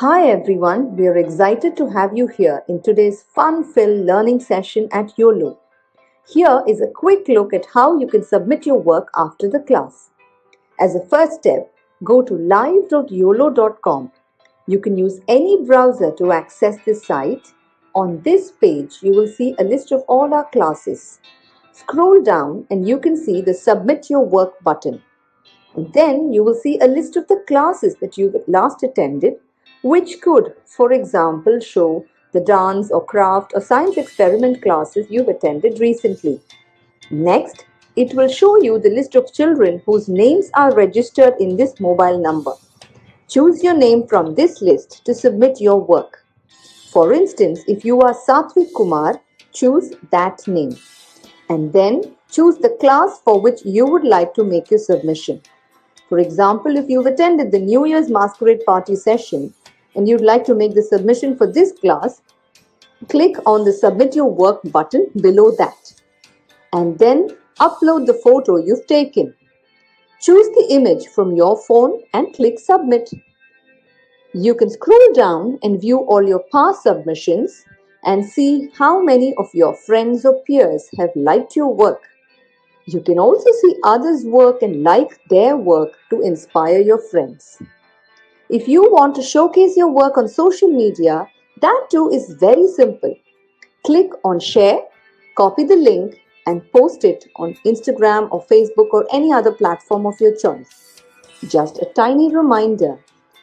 Hi everyone, we are excited to have you here in today's fun-filled learning session at Uolo. Here is a quick look at how you can submit your work after the class. As a first step, go to live.uolo.com. You can use any browser to access this site. On this page, you will see a list of all our classes. Scroll down and you can see the Submit Your Work button. Then you will see a list of the classes that you last attended, which could, for example, show the dance or craft or science experiment classes you've attended recently. Next, it will show you the list of children whose names are registered in this mobile number. Choose your name from this list to submit your work. For instance, if you are Satvik Kumar, choose that name. And then choose the class for which you would like to make your submission. For example, if you've attended the New Year's Masquerade Party session and you'd like to make the submission for this class, click on the Submit Your Work button below that. And then upload the photo you've taken. Choose the image from your phone and click Submit. You can scroll down and view all your past submissions and see how many of your friends or peers have liked your work. You can also see others' work and like their work to inspire your friends. If you want to showcase your work on social media, that too is very simple. Click on Share, copy the link, and post it on Instagram or Facebook or any other platform of your choice. Just a tiny reminder,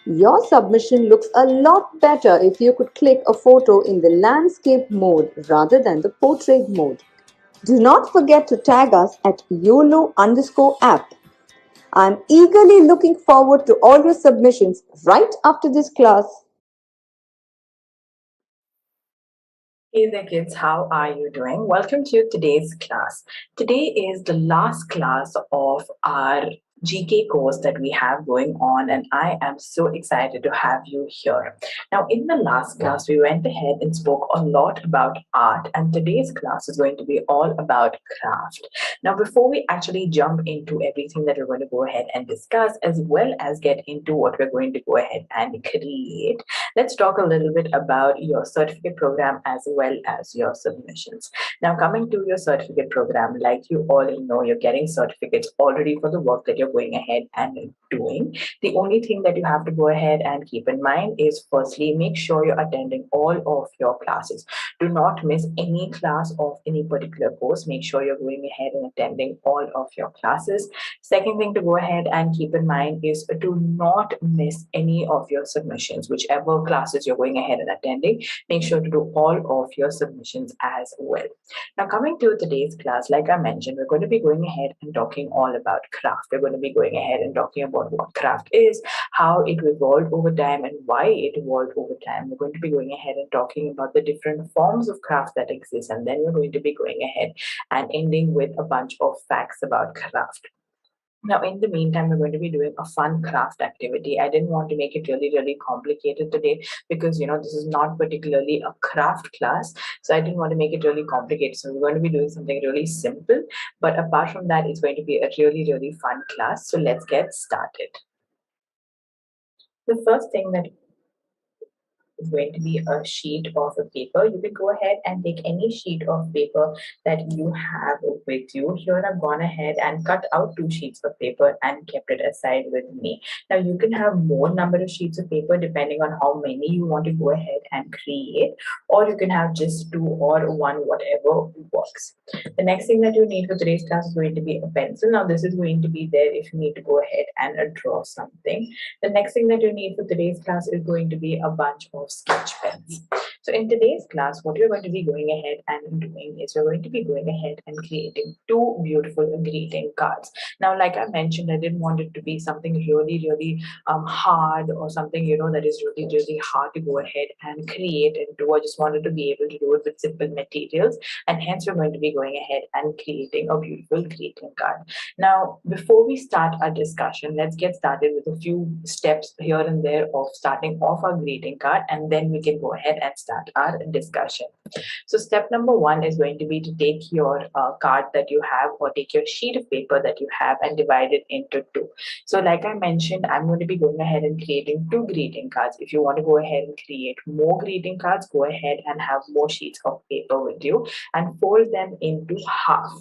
your submission looks a lot better if you could click a photo in the landscape mode rather than the portrait mode. Do not forget to tag us at YOLO_app. I'm eagerly looking forward to all your submissions right after this class. Hey there, kids. How are you doing? Welcome to today's class. Today is the last class of our GK course that we have going on, and I am so excited to have you here. Now, in the last class, we went ahead and spoke a lot about art, and today's class is going to be all about craft. Now, before we actually jump into everything that we're going to go ahead and discuss, as well as get into what we're going to go ahead and create, let's talk a little bit about your certificate program as well as your submissions. Now, coming to your certificate program, like you all know, you're getting certificates already for the work that you're going ahead and doing. The only thing that you have to go ahead and keep in mind is firstly, make sure you're attending all of your classes. Do not miss any class of any particular course. Make sure you're going ahead and attending all of your classes. Second thing to go ahead and keep in mind is do not miss any of your submissions. Whichever classes you're going ahead and attending, make sure to do all of your submissions as well. Now, coming to today's class, like I mentioned, we're going to be going ahead and talking all about craft. We're going to be going ahead and talking about what craft is, how it evolved over time, and why it evolved over time. We're going to be going ahead and talking about the different forms of craft that exist, and then we're going to be going ahead and ending with a bunch of facts about craft. Now, in the meantime, we're going to be doing a fun craft activity. I didn't want to make it really, really complicated today because, this is not particularly a craft class. So I didn't want to make it really complicated. So we're going to be doing something really simple. But apart from that, it's going to be a really, really fun class. So let's get started. The first thing that is going to be a sheet of a paper. You can go ahead and take any sheet of paper that you have with you. Here I've gone ahead and cut out 2 sheets of paper and kept it aside with me. Now you can have more number of sheets of paper depending on how many you want to go ahead and create, or you can have just 2 or 1, whatever works. The next thing that you need for today's class is going to be a pencil. Now this is going to be there if you need to go ahead and draw something. The next thing that you need for today's class is going to be a bunch of sketch pens. So in today's class, what you're going to be going ahead and doing is you're going to be going ahead and creating 2 beautiful greeting cards. Now, like I mentioned, I didn't want it to be something really, really hard or something, that is really, really hard to go ahead and create and do. I just wanted to be able to do it with simple materials. And hence, we're going to be going ahead and creating a beautiful greeting card. Now, before we start our discussion, let's get started with a few steps here and there of starting off our greeting card, and then we can go ahead and start our discussion. So step number one is going to be to take your card that you have, or take your sheet of paper that you have, and divide it into two. So like I mentioned, I'm going to be going ahead and creating two greeting cards. If you want to go ahead and create more greeting cards, go ahead and have more sheets of paper with you and fold them into half.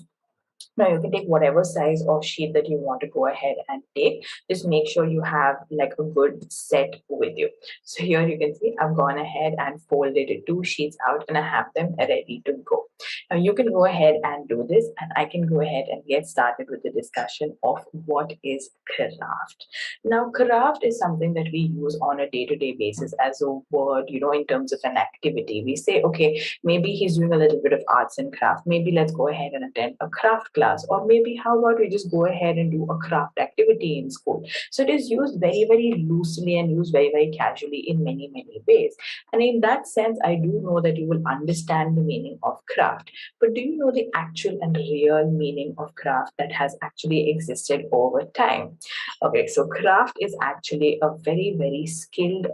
Now you can take whatever size of sheet that you want to go ahead and take. Just make sure you have like a good set with you. So here you can see I've gone ahead and folded two sheets out and I have them ready to go. Now you can go ahead and do this, and I can go ahead and get started with the discussion of what is craft. Now craft is something that we use on a day-to-day basis as a word, in terms of an activity. We say, okay, maybe he's doing a little bit of arts and craft. Maybe let's go ahead and attend a craft class, or maybe how about we just go ahead and do a craft activity in school. So it is used very, very loosely and used very, very casually in many, many ways. And in that sense, I do know that you will understand the meaning of craft. But do you know the actual and real meaning of craft that has actually existed over time? Okay, so craft is actually a very, very skilled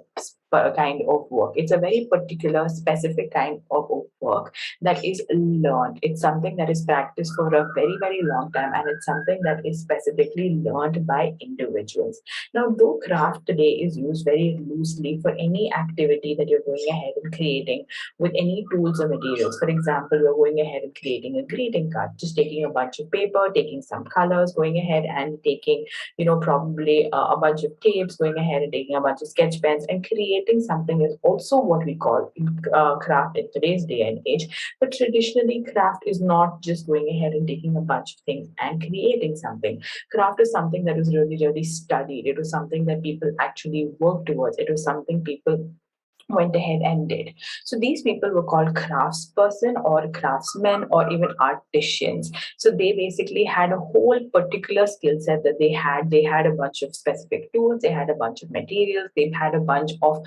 kind of work. It's a very particular, specific kind of work that is learned. It's something that is practiced for a very, very long time, and it's something that is specifically learned by individuals. Now, though craft today is used very loosely for any activity that you're going ahead and creating with any tools or materials. For example, you're going ahead and creating a greeting card, just taking a bunch of paper, taking some colors, going ahead and taking, probably a bunch of tapes, going ahead and taking a bunch of sketch pens and creating something is also what we call craft in today's day and age. But traditionally, craft is not just going ahead and taking a bunch of things and creating something. Craft is something that was really, really studied. It was something that people actually worked towards. It was something people went ahead and did. So these people were called craftsperson or craftsmen or even artisans. So they basically had a whole particular skill set that they had. They had a bunch of specific tools, they had a bunch of materials, they had a bunch of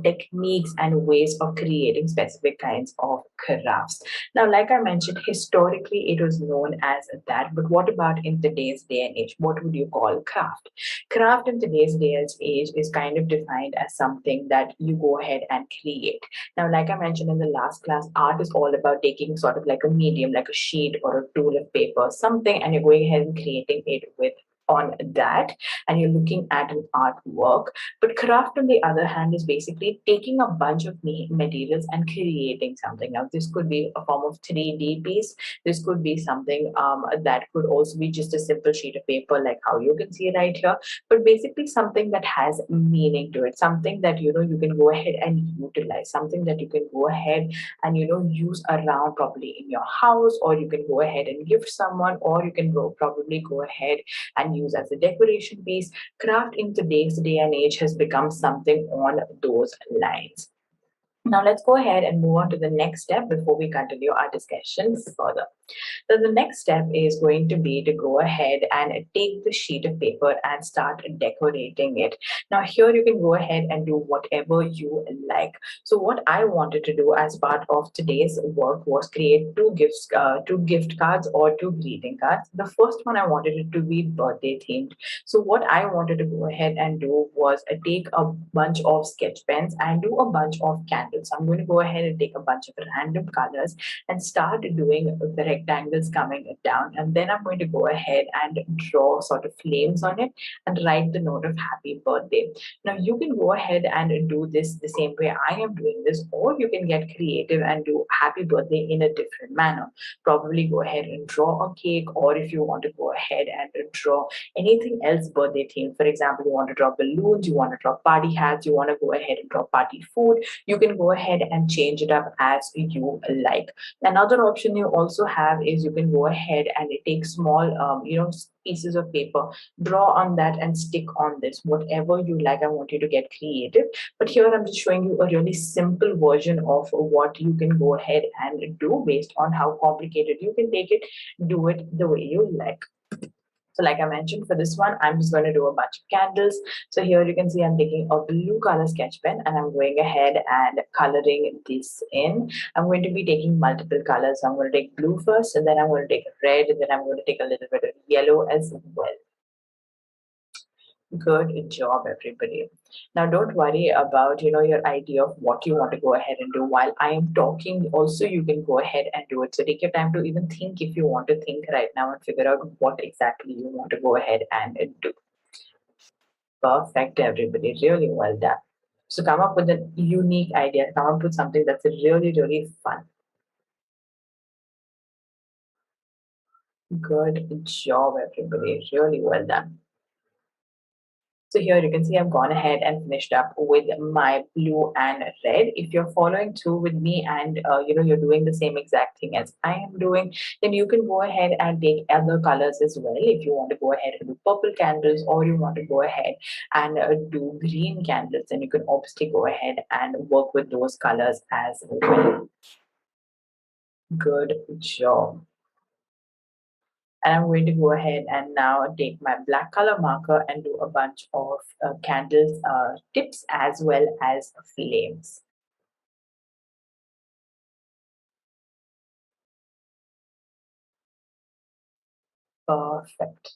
techniques and ways of creating specific kinds of crafts. Now, like I mentioned, historically it was known as that, but what about in today's day and age? What would you call craft? Craft in today's day and age is kind of defined as something that you go ahead and create. Now, like I mentioned in the last class, art is all about taking sort of like a medium, like a sheet or a tool of paper, something, and you're going ahead and creating it with on that, and you're looking at an artwork. But craft, on the other hand, is basically taking a bunch of materials and creating something. Now, this could be a form of 3D piece. This could be something that could also be just a simple sheet of paper, like how you can see right here. But basically, something that has meaning to it, something that you can go ahead and utilize, something that you can go ahead and use around probably in your house, or you can go ahead and gift someone, or you can probably go ahead and use as a decoration piece. Craft in today's day and age has become something on those lines. Now let's go ahead and move on to the next step before we continue our discussion further. So the next step is going to be to go ahead and take the sheet of paper and start decorating it. Now here you can go ahead and do whatever you like. So what I wanted to do as part of today's work was create two gift cards or two greeting cards. The first one I wanted it to be birthday themed. So what I wanted to go ahead and do was take a bunch of sketch pens and do a bunch of candles. So I'm going to go ahead and take a bunch of random colors and start doing the rectangles coming down, and then I'm going to go ahead and draw sort of flames on it and write the note of happy birthday. Now you can go ahead and do this the same way I am doing this, or you can get creative and do happy birthday in a different manner. Probably go ahead and draw a cake, or if you want to go ahead and draw anything else birthday themed. For example, you want to draw balloons, you want to draw party hats, you want to go ahead and draw party food, you can go ahead and change it up as you like. Another option you also have is you can go ahead and take small, pieces of paper, draw on that and stick on this, whatever you like. I want you to get creative. But here I'm just showing you a really simple version of what you can go ahead and do based on how complicated you can make it. Do it the way you like. So like I mentioned, for this one, I'm just going to do a bunch of candles. So here you can see I'm taking a blue color sketch pen and I'm going ahead and coloring this in. I'm going to be taking multiple colors. So I'm going to take blue first, and then I'm going to take red, and then I'm going to take a little bit of yellow as well. Good job, everybody. Now, don't worry about your idea of what you want to go ahead and do. While I am talking, also you can go ahead and do it. So take your time to even think if you want to think right now and figure out what exactly you want to go ahead and do. Perfect, everybody. Really well done. So come up with a unique idea. Come up with something that's really, really fun. Good job, everybody. Really well done. So here you can see I've gone ahead and finished up with my blue and red. If you're following through with me and you're doing the same exact thing as I am doing, then you can go ahead and take other colors as well. If you want to go ahead and do purple candles, or you want to go ahead and do green candles, then you can obviously go ahead and work with those colors as well. Good job. And I'm going to go ahead and now take my black color marker and do a bunch of candles tips as well as flames. Perfect.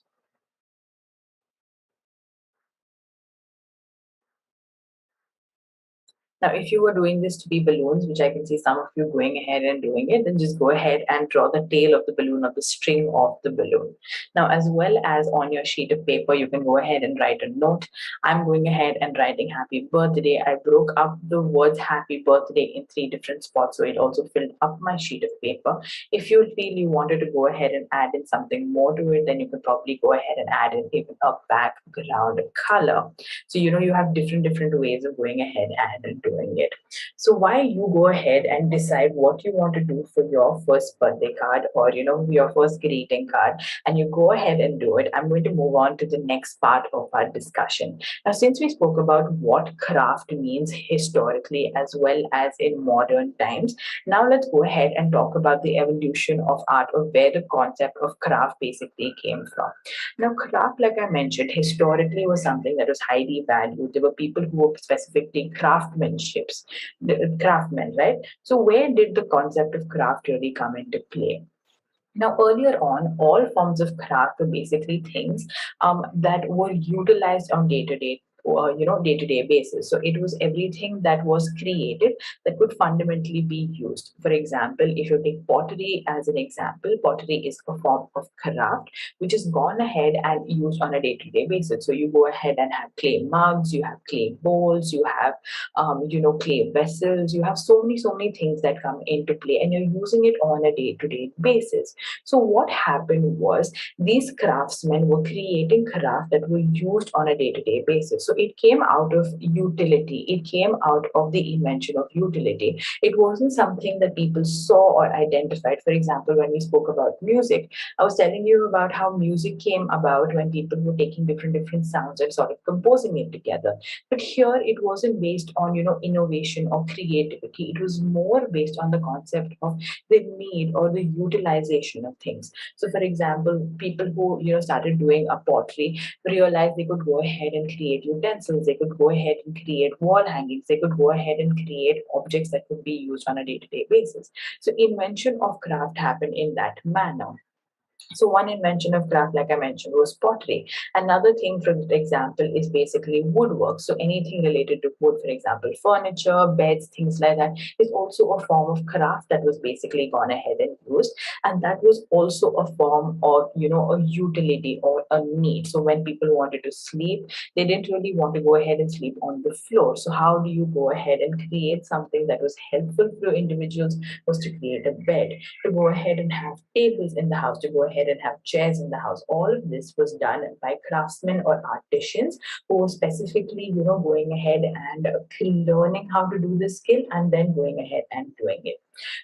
Now, if you were doing this to be balloons, which I can see some of you going ahead and doing it, then just go ahead and draw the tail of the balloon or the string of the balloon. Now, as well as on your sheet of paper, you can go ahead and write a note. I'm going ahead and writing happy birthday. I broke up the words happy birthday in 3 different spots, so it also filled up my sheet of paper. If you feel you wanted to go ahead and add in something more to it, then you could probably go ahead and add in even a background color. So you have different ways of going ahead and doing it. So why you go ahead and decide what you want to do for your first birthday card, or your first greeting card, and you go ahead and do it. I'm going to move on to the next part of our discussion. Now, since we spoke about what craft means historically as well as in modern times, now let's go ahead and talk about the evolution of art, or where the concept of craft basically came from. Now, craft, like I mentioned, historically was something that was highly valued. There were people who were specifically craftsmanships, craftsmen, right? So, where did the concept of craft really come into play? Now, earlier on, all forms of craft were basically things that were utilized on day-to-day basis. So it was everything that was created that could fundamentally be used. For example, if you take pottery as an example, pottery is a form of craft which is gone ahead and used on a day-to-day basis. So you go ahead and have clay mugs, you have clay bowls, you have clay vessels. You have so many things that come into play, and you're using it on a day-to-day basis. So what happened was these craftsmen were creating craft that were used on a day-to-day basis. So it came out of utility. It came out of the invention of utility. It wasn't something that people saw or identified. For example, when we spoke about music, I was telling you about how music came about when people were taking different sounds and sort of composing it together. But here it wasn't based on innovation or creativity. It was more based on the concept of the need or the utilization of things. So, for example, people who started doing a pottery realized they could go ahead and create utensils. They could go ahead and create wall hangings. They could go ahead and create objects that could be used on a day-to-day basis. So, invention of craft happened in that manner. So one invention of craft, like I mentioned, was pottery. Another thing, for example, is basically woodwork. So anything related to wood, for example, furniture, beds, things like that, is also a form of craft that was basically gone ahead and used. And that was also a form of, a utility or a need. So when people wanted to sleep, they didn't really want to go ahead and sleep on the floor. So how do you go ahead and create something that was helpful for individuals? Was to create a bed, to go ahead and have tables in the house, to go ahead and have chairs in the house. All of this was done by craftsmen or artisans who were specifically, going ahead and learning how to do this skill and then going ahead and doing it.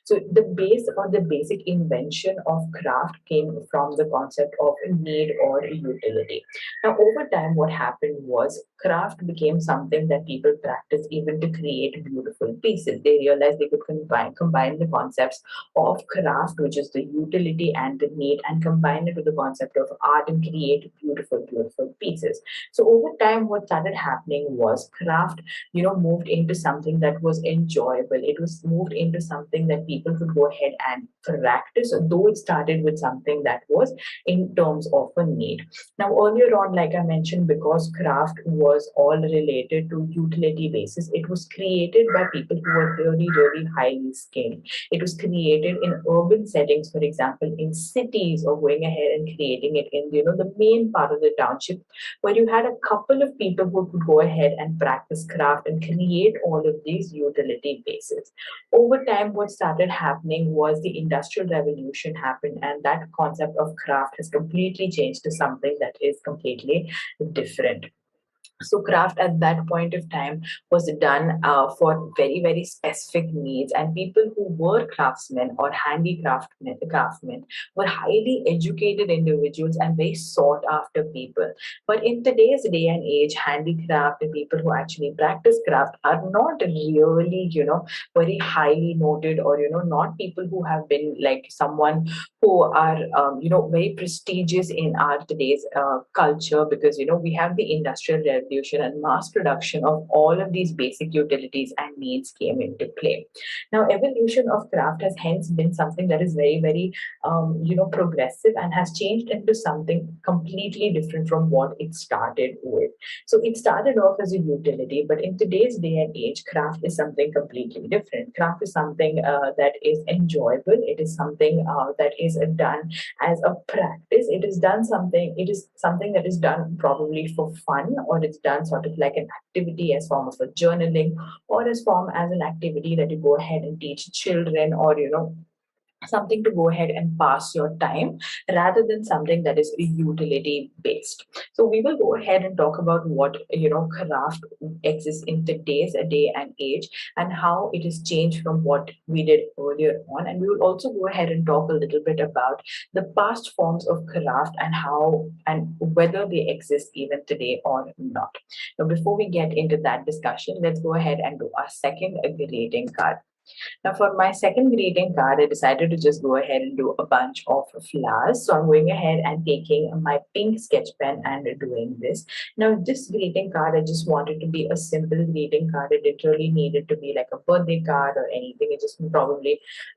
So the base or the basic invention of craft came from the concept of need or utility. Now, over time, what happened was craft became something that people practiced even to create beautiful pieces. They realized they could combine the concepts of craft, which is the utility and the need, and combine it with the concept of art and create beautiful, beautiful pieces. So over time, what started happening was craft, moved into something that was enjoyable. It was moved into something that people could go ahead and practice, though it started with something that was in terms of a need. Now, earlier on, like I mentioned, because craft was all related to utility basis, it was created by people who were really, really highly skilled. It was created in urban settings, for example, in cities, or going ahead and creating it in, the main part of the township, where you had a couple of people who could go ahead and practice craft and create all of these utility bases. Over time, what started happening was the industrial revolution happened, and that concept of craft has completely changed to something that is completely different. So craft at that point of time was done for very, very specific needs, and people who were craftsmen or craftsmen were highly educated individuals and very sought after people. But in today's day and age, handicraft and people who actually practice craft are not really, very highly noted, or not people who have been like someone who are very prestigious in our today's culture, because we have the industrial revolution and mass production of all of these basic utilities and needs came into play. Now, evolution of craft has hence been something that is very, very progressive, and has changed into something completely different from what it started with. So it started off as a utility, but in today's day and age, craft is something completely different. Craft is something that is enjoyable. It is something that is done as a practice. It is something that is done probably for fun, or it's done sort of like an activity as form of a journaling, or as form as an activity that you go ahead and teach children, or something to go ahead and pass your time, rather than something that is utility based. So we will go ahead and talk about what craft exists in today's day and age, and how it has changed from what we did earlier on. And we will also go ahead and talk a little bit about the past forms of craft, and how and whether they exist even today or not. Now, before we get into that discussion, let's go ahead and do our second greeting card. Now, for my second greeting card, I decided to just go ahead and do a bunch of flowers. So I'm going ahead and taking my pink sketch pen and doing this. Now, this greeting card, I just wanted to be a simple greeting card. It didn't really needed to be like a birthday card or anything.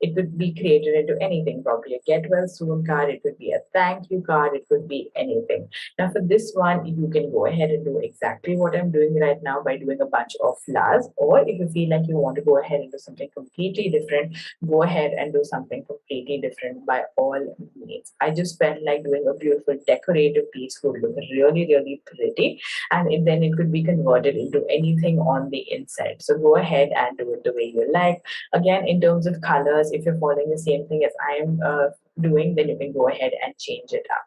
It could be created into anything, probably a get well soon card. It could be a thank you card. It could be anything. Now, for this one, you can go ahead and do exactly what I'm doing right now by doing a bunch of flowers. Or if you feel like you want to go ahead and do something completely different, go ahead and do something completely different by all means. I just felt like doing a beautiful decorative piece would look really, really pretty, and then it could be converted into anything on the inside. So go ahead and do it the way you like. Again, in terms of colors, if you're following the same thing as I am doing, then you can go ahead and change it up.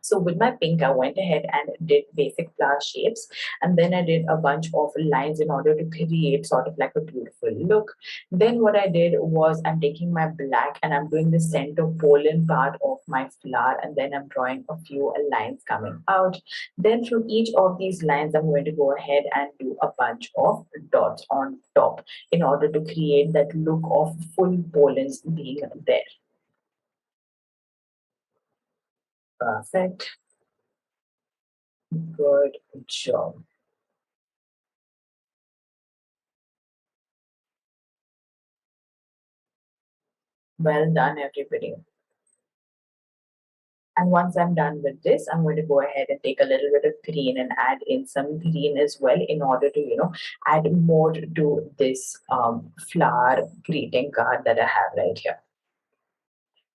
So with my pink, I went ahead and did basic flower shapes, and then I did a bunch of lines in order to create sort of like a beautiful look. Then what I did was I'm taking my black and I'm doing the center pollen part of my flower, and then I'm drawing a few lines coming out. Then through each of these lines, I'm going to go ahead and do a bunch of dots on top in order to create that look of full pollens being there. Perfect. Good job. Well done, everybody. And once I'm done with this, I'm going to go ahead and take a little bit of green and add in some green as well, in order to, add more to this flower greeting card that I have right here.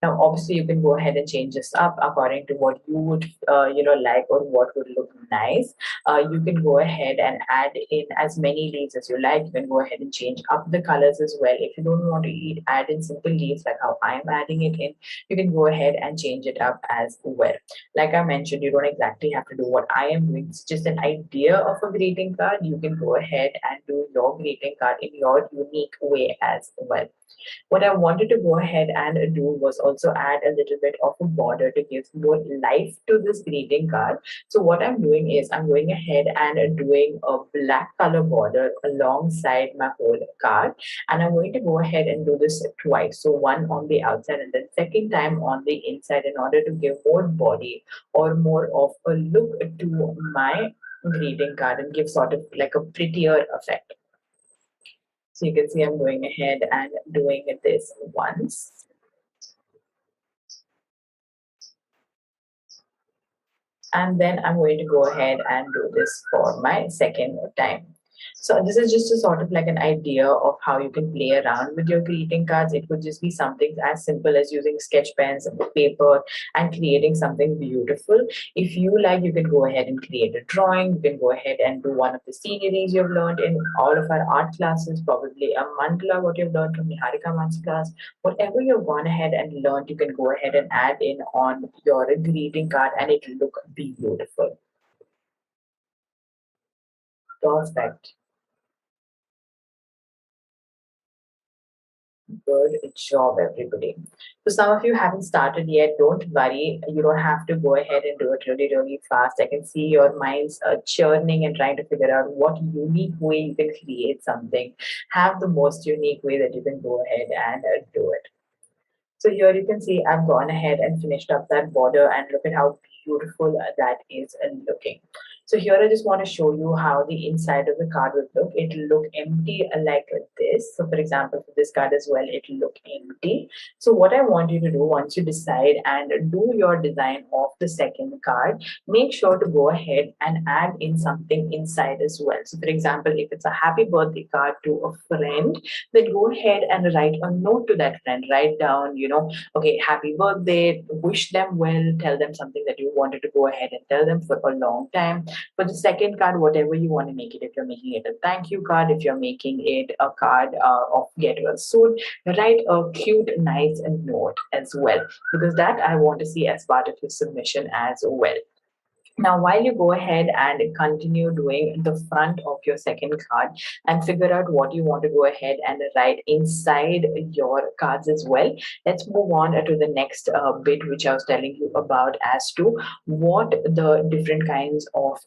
Now, obviously, you can go ahead and change this up according to what you would, like, or what would look nice. You can go ahead and add in as many leaves as you like. You can go ahead and change up the colors as well. If you don't want to add in simple leaves like how I'm adding it in, you can go ahead and change it up as well. Like I mentioned, you don't exactly have to do what I am doing. It's just an idea of a greeting card. You can go ahead and do your greeting card in your unique way as well. What I wanted to go ahead and do was also add a little bit of a border to give more life to this greeting card. So what I'm doing is I'm going ahead and doing a black color border alongside my whole card. And I'm going to go ahead and do this twice. So one on the outside and then second time on the inside in order to give more body or more of a look to my greeting card and give sort of like a prettier effect. So you can see I'm going ahead and doing this once. And then I'm going to go ahead and do this for my second time. So this is just a sort of like an idea of how you can play around with your greeting cards. It could just be something as simple as using sketch pens and paper and creating something beautiful. If you like, you can go ahead and create a drawing. You can go ahead and do one of the sceneries you've learned in all of our art classes, probably a mandala, what you've learned from Niharika Man's class. Whatever you've gone ahead and learned, you can go ahead and add in on your greeting card and it will look beautiful. Perfect. Good job, everybody. So some of you haven't started yet. Don't worry. You don't have to go ahead and do it really, really fast. I can see your minds churning and trying to figure out what unique way you can create something. Have the most unique way that you can go ahead and do it. So here you can see I've gone ahead and finished up that border and look at how beautiful that is looking. So here I just want to show you how the inside of the card would look. It will look empty like this. So for example, for this card as well, it will look empty. So what I want you to do once you decide and do your design of the second card, make sure to go ahead and add in something inside as well. So for example, if it's a happy birthday card to a friend, then go ahead and write a note to that friend. Write down, okay, happy birthday, wish them well, tell them something that you wanted to go ahead and tell them for a long time. For the second card, whatever you want to make it, if you're making it a thank you card, if you're making it a card of get well soon, write a cute, nice note as well, because that I want to see as part of your submission as well. Now, while you go ahead and continue doing the front of your second card and figure out what you want to go ahead and write inside your cards as well, let's move on to the next bit, which I was telling you about as to what the different kinds of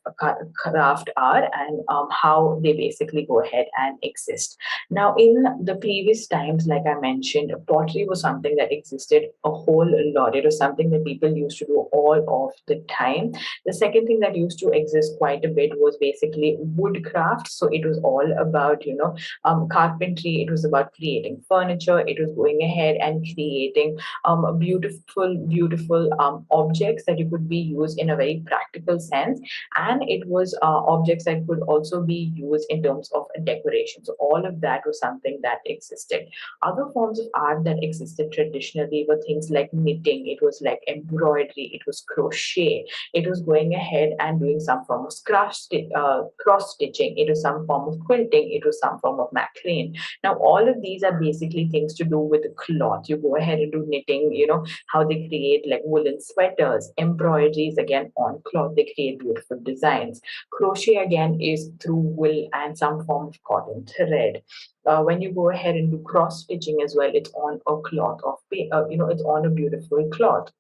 craft are and how they basically go ahead and exist. Now, in the previous times, like I mentioned, pottery was something that existed a whole lot. It was something that people used to do all of the time. The second thing that used to exist quite a bit was basically woodcraft. So it was all about, carpentry. It was about creating furniture. It was going ahead and creating beautiful, beautiful objects that you could be used in a very practical sense. And it was objects that could also be used in terms of decoration. So all of that was something that existed. Other forms of art that existed traditionally were things like knitting. It was like embroidery. It was crochet. It was going ahead and doing some form of cross stitching. It was some form of quilting. It was some form of macrame. Now, all of these are basically things to do with cloth. You go ahead and do knitting, how they create like woolen sweaters. Embroideries, again, on cloth, they create beautiful designs. Crochet, again, is through wool and some form of cotton thread. When you go ahead and do cross stitching as well, it's on a cloth of, it's on a beautiful cloth.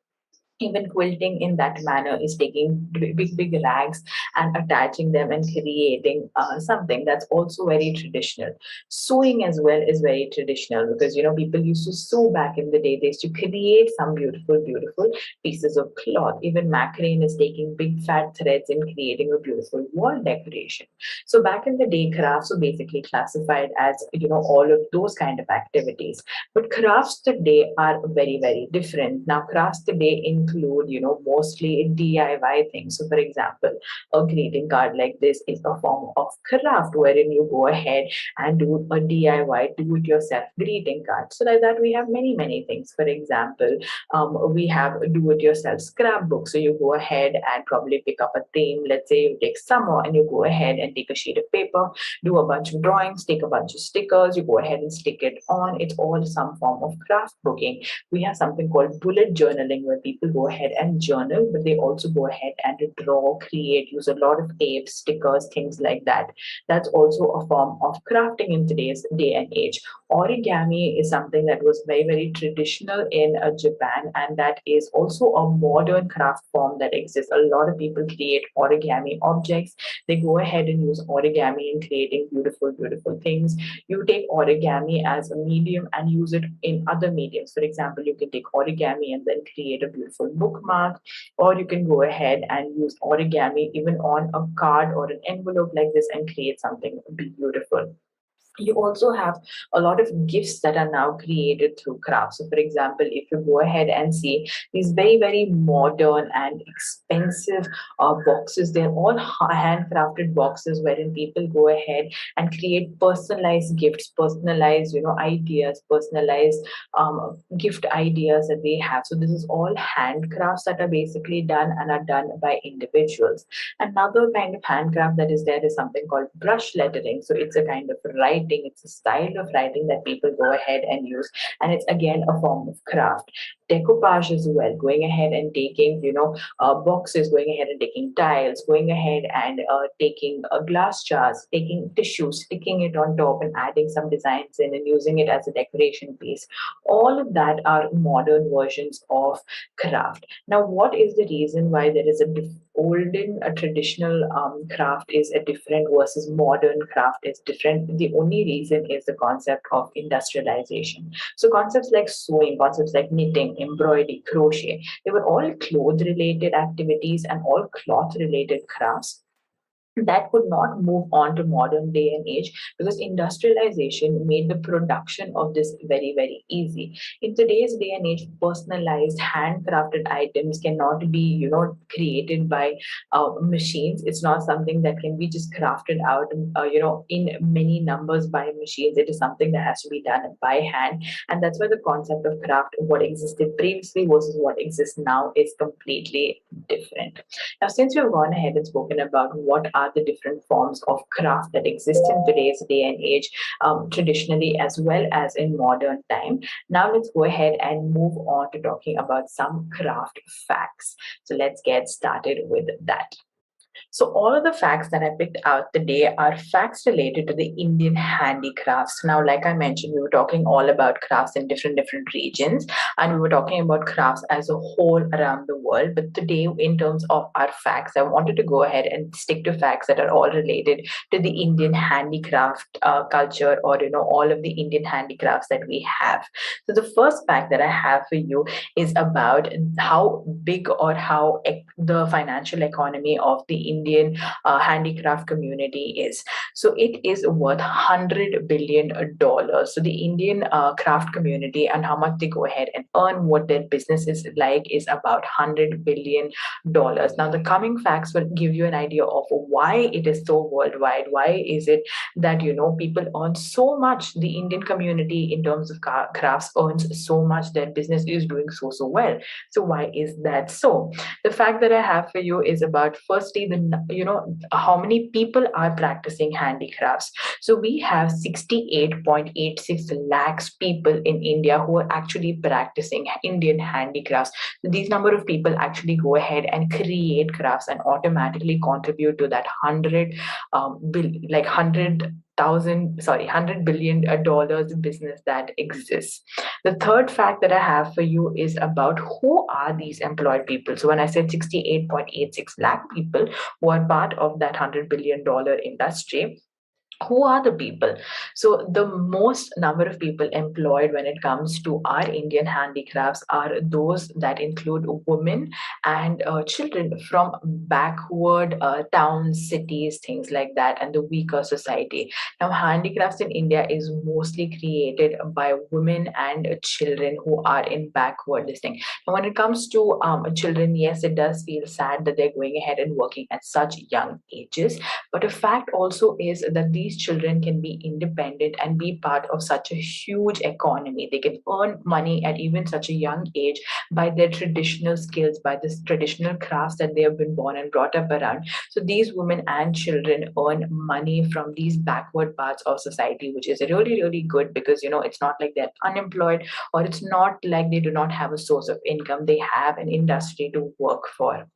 Even quilting in that manner is taking big rags and attaching them and creating something that's also very traditional. Sewing as well is very traditional because people used to sew back in the day. They used to create some beautiful pieces of cloth. Even macrame is taking big fat threads and creating a beautiful wall decoration. So back in the day, crafts were basically classified as all of those kind of activities. But crafts today are very, very different. Now, crafts today include include, mostly DIY things. So, for example, a greeting card like this is a form of craft wherein you go ahead and do a DIY, do it yourself greeting card. So, like that, we have many, many things. For example, we have do it yourself scrapbook. So, you go ahead and probably pick up a theme. Let's say you take summer and you go ahead and take a sheet of paper, do a bunch of drawings, take a bunch of stickers, you go ahead and stick it on. It's all some form of craft booking. We have something called bullet journaling where people go ahead and journal, but they also go ahead and draw, create, use a lot of tape, stickers, things like that. That's also a form of crafting in today's day and age. Origami is something that was very, very traditional in Japan, and that is also a modern craft form that exists. A lot of people create origami objects. They go ahead and use origami in creating beautiful, beautiful things. You take origami as a medium and use it in other mediums. For example, you can take origami and then create a beautiful bookmark, or you can go ahead and use origami even on a card or an envelope like this and create something beautiful. You also have a lot of gifts that are now created through crafts. So, for example, if you go ahead and see these very, very modern and expensive boxes, they're all handcrafted boxes wherein people go ahead and create personalized gifts, personalized, ideas, personalized gift ideas that they have. So, this is all handcrafts that are basically done and are done by individuals. Another kind of handcraft that is there is something called brush lettering. So it's a kind of writing, it's a style of writing that people go ahead and use, and it's again a form of craft. Decoupage as well, going ahead and taking, boxes, going ahead and taking tiles, going ahead and taking glass jars, taking tissues, sticking it on top and adding some designs in and using it as a decoration piece. All of that are modern versions of craft. Now, what is the reason why there is olden a traditional craft is a different versus modern craft is different? The only reason is the concept of industrialization. So concepts like sewing, concepts like knitting, embroidery, crochet, they were all cloth related activities and all cloth related crafts that could not move on to modern day and age because industrialization made the production of this very, very easy. In today's day and age, personalized handcrafted items cannot be, created by machines. It's not something that can be just crafted out, in many numbers by machines. It is something that has to be done by hand, and that's why the concept of craft, what existed previously versus what exists now, is completely different. Now, since we've gone ahead and spoken about what are the different forms of craft that exist in today's day and age, traditionally as well as in modern time, now let's go ahead and move on to talking about some craft facts. So let's get started with that. So all of the facts that I picked out today are facts related to the Indian handicrafts. Now, like I mentioned, we were talking all about crafts in different regions, and we were talking about crafts as a whole around the world. But today, in terms of our facts, I wanted to go ahead and stick to facts that are all related to the Indian handicraft culture, or all of the Indian handicrafts that we have. So the first fact that I have for you is about how big or how the financial economy of the Indian handicraft community is. So it is worth $100 billion. So the Indian craft community and how much they go ahead and earn, what their business is like, is about $100 billion. Now the coming facts will give you an idea of why it is so worldwide. Why is it that people earn so much? The Indian community in terms of crafts earns so much. Their business is doing so well. So why is that so? The fact that I have for you is about, firstly, how many people are practicing handicrafts. So we have 68.86 lakhs people in India who are actually practicing Indian handicrafts. So these number of people actually go ahead and create crafts and automatically contribute to that 100 billion dollars business that exists. The third fact that I have for you is about who are these employed people. So when I said 68.86 lakh people who are part of that $100 billion industry, who are the people? So the most number of people employed when it comes to our Indian handicrafts are those that include women and children from backward towns, cities, things like that, and the weaker society. Now handicrafts in India is mostly created by women and children who are in backward this thing. Now when it comes to children, yes, it does feel sad that they're going ahead and working at such young ages, but a fact also is that these children can be independent and be part of such a huge economy. They can earn money at even such a young age by their traditional skills, by the traditional crafts that they have been born and brought up around. So these women and children earn money from these backward parts of society, which is really, really good because, it's not like they're unemployed, or it's not like they do not have a source of income. They have an industry to work for.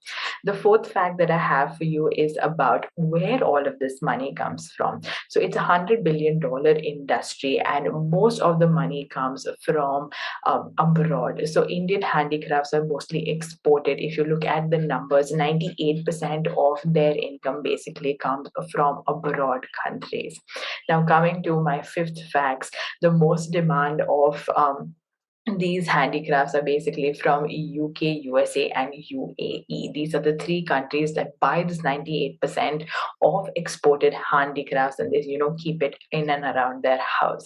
The fourth fact that I have for you is about where all of this money comes from. So it's $100 billion industry, and most of the money comes from abroad. So Indian handicrafts are mostly exported. If you look at the numbers, 98% of their income basically comes from abroad countries. Now, coming to my fifth facts, the most demand of these handicrafts are basically from UK, USA, and UAE. These are the three countries that buy this 98% of exported handicrafts, and they, keep it in and around their house.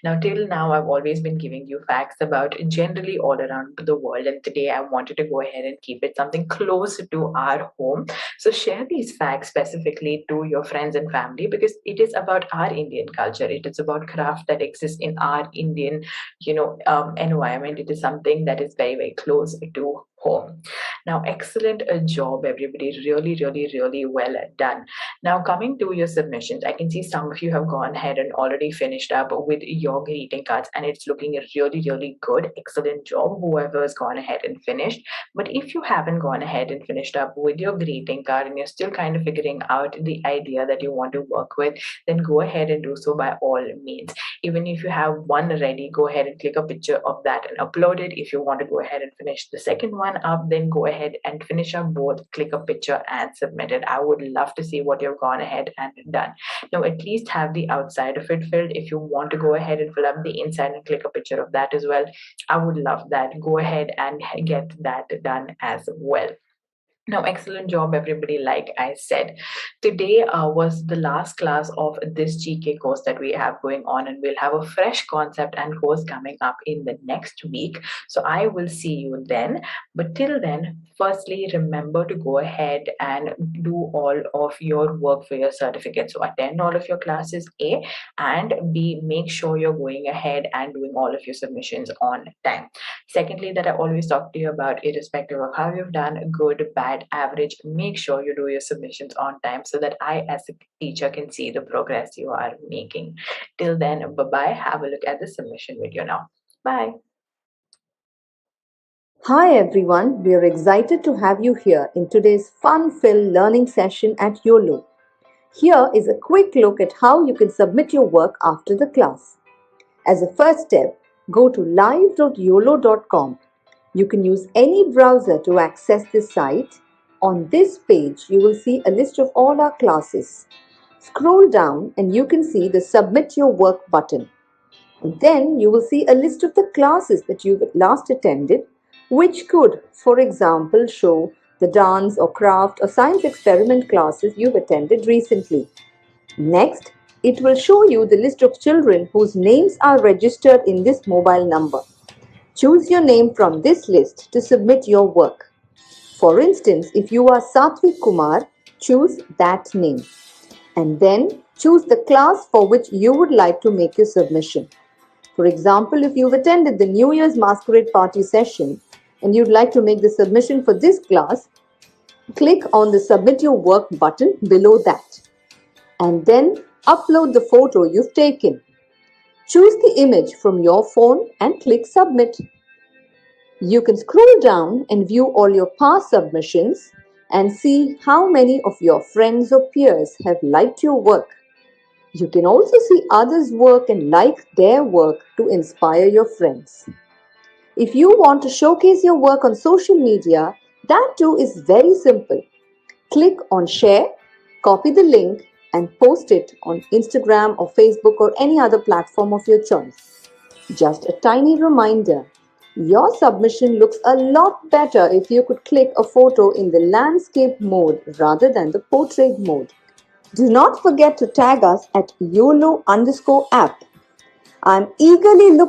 Now, till now, I've always been giving you facts about generally all around the world, and today I wanted to go ahead and keep it something close to our home. So, share these facts specifically to your friends and family because it is about our Indian culture. It is about craft that exists in our Indian environment. It is something that is very, very close to home. Now, excellent job, everybody. Really, really, really well done. Now, coming to your submissions, I can see some of you have gone ahead and already finished up with your greeting cards, and it's looking really, really good. Excellent job, whoever has gone ahead and finished. But if you haven't gone ahead and finished up with your greeting card and you're still kind of figuring out the idea that you want to work with, then go ahead and do so by all means. Even if you have one ready, go ahead and click a picture of that and upload it. If you want to go ahead and finish the second one up, then go ahead and finish up both, click a picture and submit it. I would love to see what you've gone ahead and done. Now, at least have the outside of it filled. If you want to go ahead and fill up the inside and click a picture of that as well, I would love that. Go ahead and get that done as well. Now, excellent job, everybody. Like I said, today was the last class of this GK course that we have going on, and we'll have a fresh concept and course coming up in the next week. So I will see you then. But till then, firstly, remember to go ahead and do all of your work for your certificate. So attend all of your classes, A, and B, make sure you're going ahead and doing all of your submissions on time. Secondly, that I always talk to you about, irrespective of how you've done, good, bad, average, make sure you do your submissions on time so that I, as a teacher, can see the progress you are making. Till then, bye bye. Have a look at the submission video now. Bye. Hi everyone, we are excited to have you here in today's fun-filled learning session at Uolo. Here is a quick look at how you can submit your work after the class. As a first step, go to live.uolo.com. You can use any browser to access this site. On this page, you will see a list of all our classes. Scroll down and you can see the Submit Your Work button. And then you will see a list of the classes that you last attended, which could, for example, show the dance or craft or science experiment classes you've attended recently. Next, it will show you the list of children whose names are registered in this mobile number. Choose your name from this list to submit your work. For instance, if you are Satvik Kumar, choose that name. And then choose the class for which you would like to make your submission. For example, if you've attended the New Year's Masquerade Party session and you'd like to make the submission for this class, click on the Submit Your Work button below that. And then upload the photo you've taken. Choose the image from your phone and click Submit. You can scroll down and view all your past submissions and see how many of your friends or peers have liked your work. You can also see others' work and like their work to inspire your friends. If you want to showcase your work on social media, that too is very simple. Click on Share, copy the link, and post it on Instagram or Facebook or any other platform of your choice. Just a tiny reminder, your submission looks a lot better if you could click a photo in the landscape mode rather than the portrait mode. Do not forget to tag us at YOLO_app. I'm eagerly looking